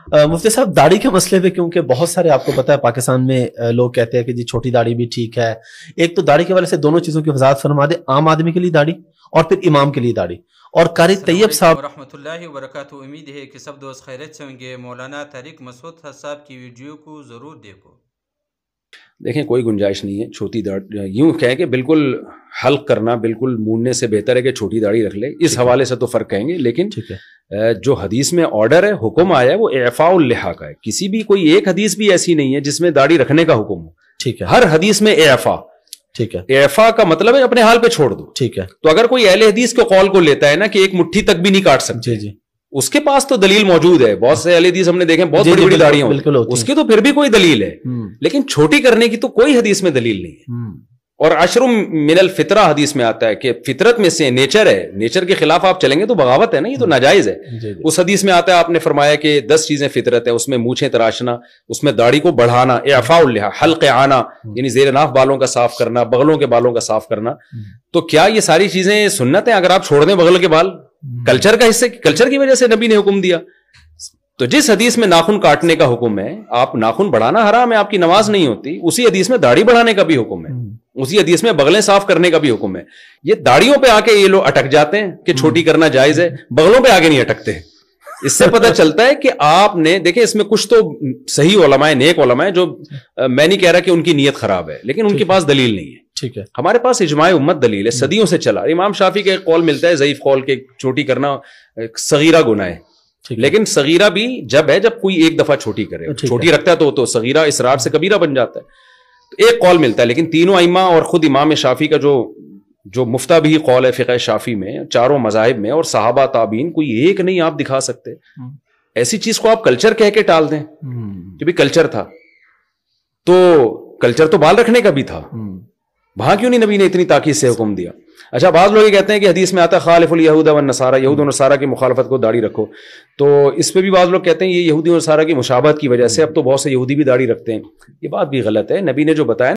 مفتی صاحب داڑھی کے مسئلے پہ کیونکہ بہت سارے آپ کو پتا ہے پاکستان میں لوگ کہتے ہیں کہ جی چھوٹی داڑھی بھی ٹھیک ہے. ایک تو داڑھی کے حوالے سے دونوں چیزوں کی وضاحت فرما دیں, عام آدمی کے لیے داڑھی اور پھر امام کے لیے داڑھی. اور قاری طیب صاحب ورحمۃ اللہ وبرکاتہ, امید ہے کہ سب دوست خیریت سے ہوں گے. مولانا طارق مسعود صاحب کی ویڈیو کو ضرور دیکھو. دیکھیں کوئی گنجائش نہیں ہے چھوٹی داڑھی, یوں کہیں کہ بالکل حلق کرنا بالکل موننے سے بہتر ہے کہ چھوٹی داڑھی رکھ لے, اس حوالے سے تو فرق کہیں گے. لیکن جو حدیث میں آرڈر ہے, حکم آیا ہے, وہ اعفاء اللحیٰ کا ہے. کسی بھی کوئی ایک حدیث بھی ایسی نہیں ہے جس میں داڑھی رکھنے کا حکم ہو. ٹھیک ہے, ہر حدیث میں اعفاء. ٹھیک ہے, اعفاء کا مطلب ہے اپنے حال پہ چھوڑ دو. ٹھیک ہے. تو اگر کوئی اہل حدیث کے قول کو لیتا ہے نا کہ ایک مٹھی تک بھی نہیں کاٹ سکتے, جی اس کے پاس تو دلیل موجود ہے. بہت سے اہل حدیث ہم نے دیکھے بہت بڑی بڑی داڑیاں ہوتی, اس کی تو پھر بھی کوئی دلیل ہے, لیکن چھوٹی کرنے کی تو کوئی حدیث میں دلیل نہیں ہے. اور عشر من الفطرہ حدیث میں آتا ہے کہ فطرت میں سے نیچر ہے, نیچر کے خلاف آپ چلیں گے تو بغاوت ہے نا, یہ تو ناجائز ہے. اس حدیث میں آتا ہے, آپ نے فرمایا کہ 10 چیزیں فطرت ہے, اس میں مونچھیں تراشنا, اس میں داڑھی کو بڑھانا, اعفاء اللحیٰ, حلق آنا یعنی زیر ناف بالوں کا صاف کرنا, بغلوں کے بالوں کا صاف کرنا. تو کیا یہ ساری چیزیں سنت ہیں؟ اگر آپ چھوڑ دیں بغل کے بال, کلچر کا حصے, کلچر کی وجہ سے نبی نے حکم دیا. تو جس حدیث میں ناخن کاٹنے کا حکم ہے, آپ ناخن بڑھانا حرام ہے, آپ کی نماز نہیں ہوتی, اسی حدیث میں داڑھی بڑھانے کا بھی حکم ہے, اسی حدیث میں بغلیں صاف کرنے کا بھی حکم ہے. یہ داڑھیوں پہ آ کے یہ لوگ اٹک جاتے ہیں کہ چھوٹی کرنا جائز ہے, بغلوں پہ آگے نہیں اٹکتے. اس سے پتہ چلتا ہے کہ آپ نے دیکھیں اس میں کچھ تو صحیح علماء, نیک علماء, جو میں نہیں کہہ رہا کہ ان کی نیت خراب ہے, لیکن ان کے پاس دلیل نہیں ہے. ٹھیک ہے, ہمارے پاس اجماع امت دلیل ہے, صدیوں سے چلا. امام شافعی کا ایک قول ملتا ہے ضعیف قول کے چھوٹی کرنا صغیرہ گناہ ہے, لیکن صغیرہ بھی جب ہے جب کوئی ایک دفعہ چھوٹی کرے, چھوٹی رکھتا ہے تو صغیرہ اسرار سے کبیرہ بن جاتا ہے. تو ایک قول ملتا ہے, لیکن تینوں ائمہ اور خود امام شافعی کا جو مفتہ بھی قول ہے فقہ شافعی میں, چاروں مذاہب میں, اور صحابہ تابعین, کوئی ایک نہیں آپ دکھا سکتے. ایسی چیز کو آپ کلچر کہہ کے ٹال دیں کہ بھی کلچر تھا, تو کلچر تو بال رکھنے کا بھی تھا, وہاں کیوں نہیں نبی نے اتنی تاکید سے حکم دیا؟ اچھا, بعض لوگ یہ کہتے ہیں کہ حدیث میں آتا ہے خالف الیہود والنصارى, یہود و نصارہ کی مخالفت کو داڑھی رکھو. تو اس پہ بھی بعض لوگ کہتے ہیں یہ یہودی و نصارہ کی مشابہت کی وجہ سے اب تو بہت سے یہودی بھی داڑھی رکھتے ہیں. یہ بات بھی غلط ہے. نبی نے جو بتایا